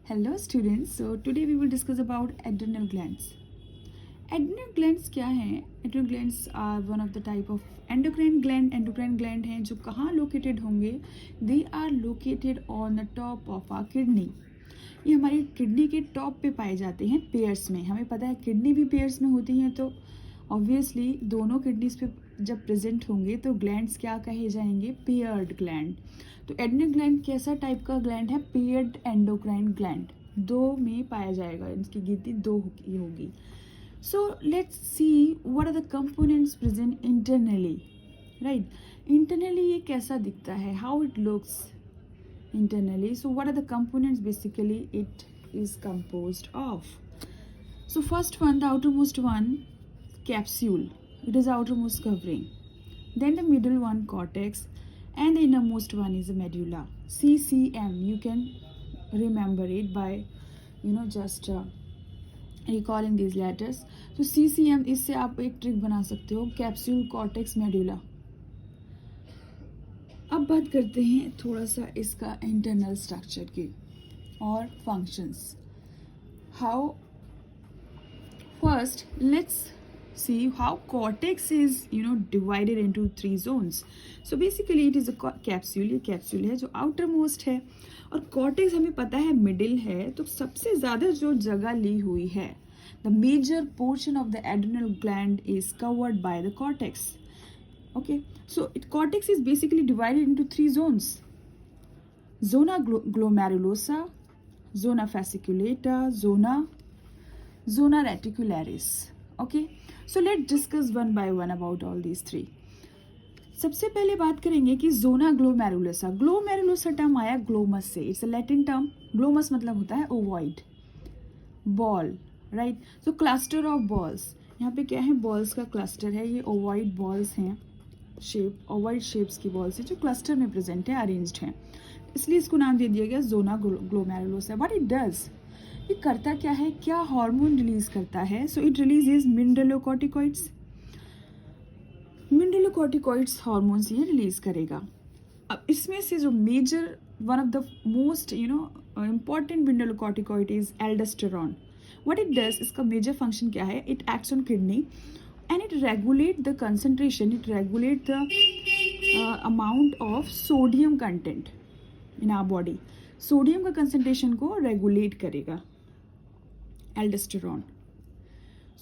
Hello students, so today we will discuss about adrenal glands. Adrenal glands क्या हैं? Adrenal glands are one of the type of endocrine gland. Endocrine gland हैं जो कहाँ located होंगे? They are located on the top of our kidney. ये हमारी kidney के top पे पाए जाते हैं पेयर्स में. हमें पता है किडनी भी पेयर्स में होती हैं, तो ऑब्वियसली दोनों किडनीज पे जब प्रेजेंट होंगे तो ग्लैंड्स क्या कहे जाएंगे? Paired gland. तो एड्रेनल ग्लैंड कैसा टाइप का ग्लैंड है? Paired endocrine gland. दो में पाया जाएगा, इसकी गिनती दो की होगी. So let's see what are the components present internally. Right, internally ये कैसा दिखता है? How it looks internally. So what are the components? Basically it is composed of, so first one, the outermost one, capsule. It is outermost covering. Then the middle one, cortex, and the innermost one is the medulla. CCM, you can remember it by just recalling these letters. So CCM, इससे आप एक trick बना सकते हो, capsule, cortex, medulla. अब बात करते हैं थोड़ा सा इसका इंटरनल स्ट्रक्चर की और functions. How, first let's see how cortex is divided into 3 zones. So basically it is a capsule. ये कैप्सूल है जो आउटर मोस्ट है, और कॉर्टेक्स हमें पता है मिडिल है. तो सबसे ज़्यादा जो जगह ली हुई है, the major portion of the adrenal gland is covered by the cortex. Okay, so cortex is basically divided into 3 zones: zona glomerulosa, zona fasciculata, zona reticularis. Okay, so let's discuss one by one about all these 3. सबसे पहले बात करेंगे कि zona glomerulosa. Glomerulosa term आया Glomus से. It's a Latin term. Glomus मतलब होता है ovoid, ball. Right, so cluster of balls. यहाँ पे क्या है? बॉल्स का क्लस्टर है. ये ओवॉइड बॉल्स हैं, शेप ओवॉइड शेप्स की बॉल्स हैं जो क्लस्टर में प्रेजेंट है, अरेंज्ड हैं. इसलिए इसको नाम दे दिया गया zona glomerulosa. What it does, ये करता क्या है? क्या हार्मोन रिलीज करता है? So it releases mineralocorticoids. Mineralocorticoids hormones ये रिलीज करेगा. अब इसमें से जो major one of the most important mineralocorticoid is aldosterone. What it does, इसका मेजर फंक्शन क्या है? It acts on kidney and it regulate the concentration, it regulate the amount of sodium content in our body. Sodium का concentration को regulate करेगा aldosterone.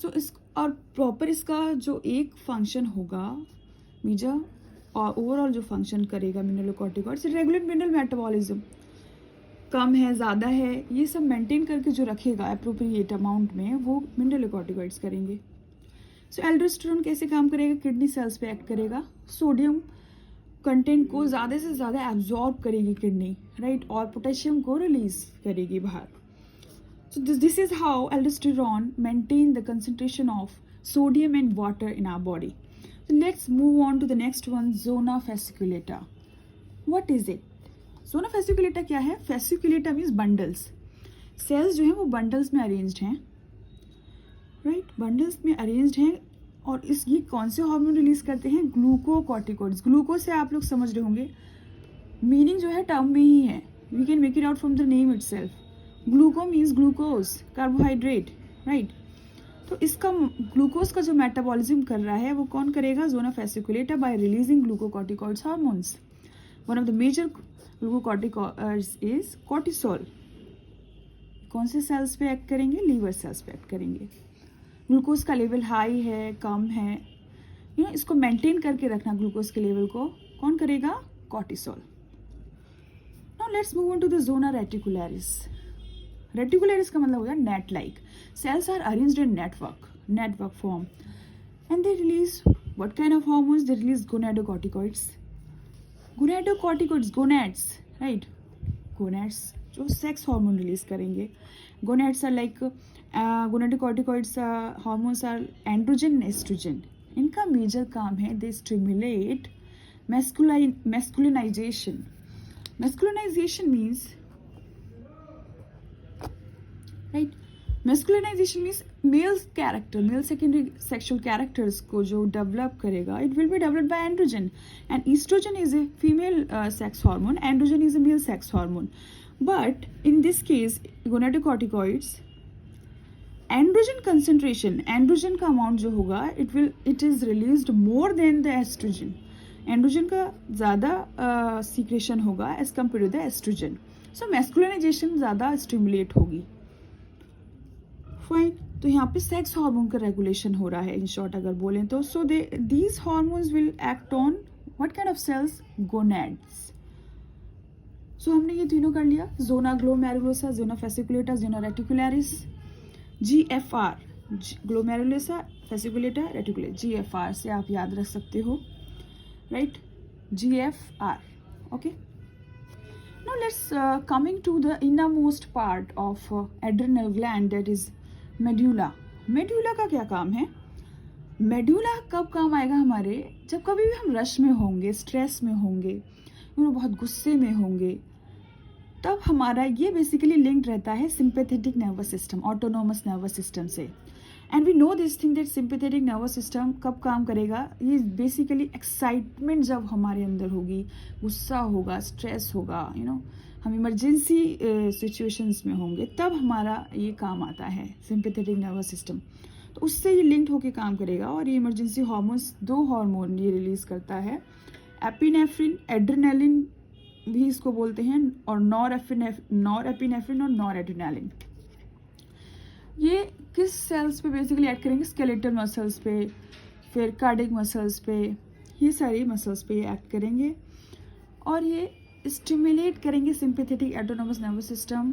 सो इस और proper इसका जो एक फंक्शन होगा मेजर, और ओवरऑल जो फंक्शन करेगा मिनरलोकॉर्टिकॉइड्स, रेगुलेट मिनरल मेटाबॉलिज्म. कम है, ज़्यादा है, ये सब मेंटेन करके जो रखेगा अप्रोप्रिएट अमाउंट में, वो मिनरलोकॉर्टिकॉइड्स करेंगे. सो एल्डोस्टेरॉन कैसे काम करेगा? किडनी सेल्स पे एक्ट करेगा. सोडियम कंटेंट को ज़्यादा से ज़्यादा एब्जॉर्ब करेगी किडनी, राइट, और पोटेशियम को रिलीज करेगी बाहर. So this is how aldosterone maintain the concentration of sodium and water in our body. Let's move on to the next one, zona fasciculata. What is it? Zona fasciculata क्या है? Fasciculata means bundles. Sales जो है वो bundles में arranged हैं, right, bundles में arranged हैं. और ये कौन से हार्मोन रिलीज करते हैं? ग्लूकोकॉर्टिकॉइड्स. ग्लूकोज से आप लोग समझ रहे होंगे, मीनिंग जो है टर्म में ही है. We can make it out from the name itself. Gluco means glucose, carbohydrate, right. तो इसका ग्लूकोज का जो मेटाबॉलिज्म कर रहा है वो कौन करेगा? Zona fasciculata, by releasing glucocorticoids hormones. One of the major glucocorticoids is cortisol. कौन से सेल्स पे एक्ट करेंगे? लीवर सेल्स पे एक्ट करेंगे. ग्लूकोज का लेवल हाई है, कम है, इसको मेंटेन करके रखना ग्लूकोज के लेवल को कौन करेगा? Cortisol. Now let's move on to the zona reticularis. Reticularis का मतलब होगा net like. Cells are arranged in network form, and they release what kind of hormones? They release gonadocorticoids. Gonads, right. Gonads जो sex hormone release करेंगे. Gonads are like gonadocorticoids hormones are androgen, estrogen. इनका major काम है they stimulate masculinisation. Masculinisation means, right, masculinisation means male character, male secondary sexual characters को जो develop करेगा, it will be developed by androgen. And estrogen is a female sex hormone, androgen is a male sex hormone. But in this case gonadocorticoids androgen concentration, androgen का amount जो होगा it is released more than the estrogen. Androgen का ज़्यादा secretion होगा as compare to the estrogen, so masculinisation ज़्यादा stimulate होगी। Fine, तो यहाँ पे सेक्स हार्मोन का रेगुलेशन हो रहा है इन शॉर्ट अगर बोलें तो। So these hormones will act on what kind of cells, gonads. So हमने ये तीनों कर लिया, zona glomerulosa, zona fasciculata, zona reticularis, GFR, glomerulosa fasciculata reticular, GFR से आप याद रख सकते हो, right, GFR, okay. Now let's coming to the innermost part of adrenal gland, that is medulla. Medulla का क्या काम है? मेड्यूला कब काम आएगा हमारे, जब कभी भी हम रश में होंगे, स्ट्रेस में होंगे, बहुत गुस्से में होंगे, तब हमारा ये बेसिकली लिंक्ड रहता है sympathetic nervous system, autonomous nervous system से। And we know this thing that sympathetic nervous system कब काम करेगा, ये बेसिकली एक्साइटमेंट जब हमारे अंदर होगी, गुस्सा होगा, स्ट्रेस होगा, हम इमरजेंसी सिचुएशंस में होंगे, तब हमारा ये काम आता है सिंपैथेटिक नर्वस सिस्टम। तो उससे ये लिंक्ड होकर काम करेगा और ये इमरजेंसी हार्मोन्स, 2 हार्मोन ये रिलीज करता है, एपिनेफ्रिन, एड्रेनालिन भी इसको बोलते हैं, और नॉरएपिनेफ्रिन और नॉरएड्रेनालिन। ये किस सेल्स पे बेसिकली एक्ट करेंगे, स्केलेटल मसल्स पे, फिर कार्डिक मसल्स पे, ये सारी मसल्स पे ये एक्ट करेंगे और ये स्टिमुलेट करेंगे सिंपैथेटिक ऑटोनोमस नर्वस सिस्टम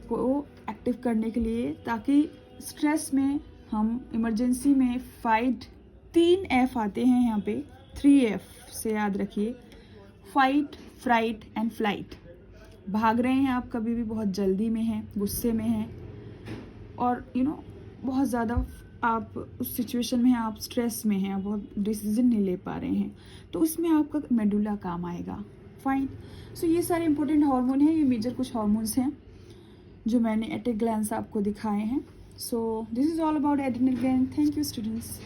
को एक्टिव करने के लिए, ताकि स्ट्रेस में हम इमरजेंसी में फाइट, 3 F आते हैं यहाँ पे, 3F से याद रखिए, फाइट, फ्राइट एंड फ्लाइट। भाग रहे हैं आप, कभी भी बहुत जल्दी में हैं, गुस्से में हैं, और बहुत ज़्यादा आप उस सिचुएशन में हैं, आप स्ट्रेस में हैं, बहुत डिसीजन नहीं ले पा रहे हैं, तो उसमें आपका मेडुला काम आएगा। फाइन, सो ये सारे इंपॉर्टेंट हार्मोन हैं, ये मेजर कुछ हार्मोन्स हैं जो मैंने एट ए ग्लैंस आपको दिखाए हैं। So this is all about adrenal gland. Thank you students.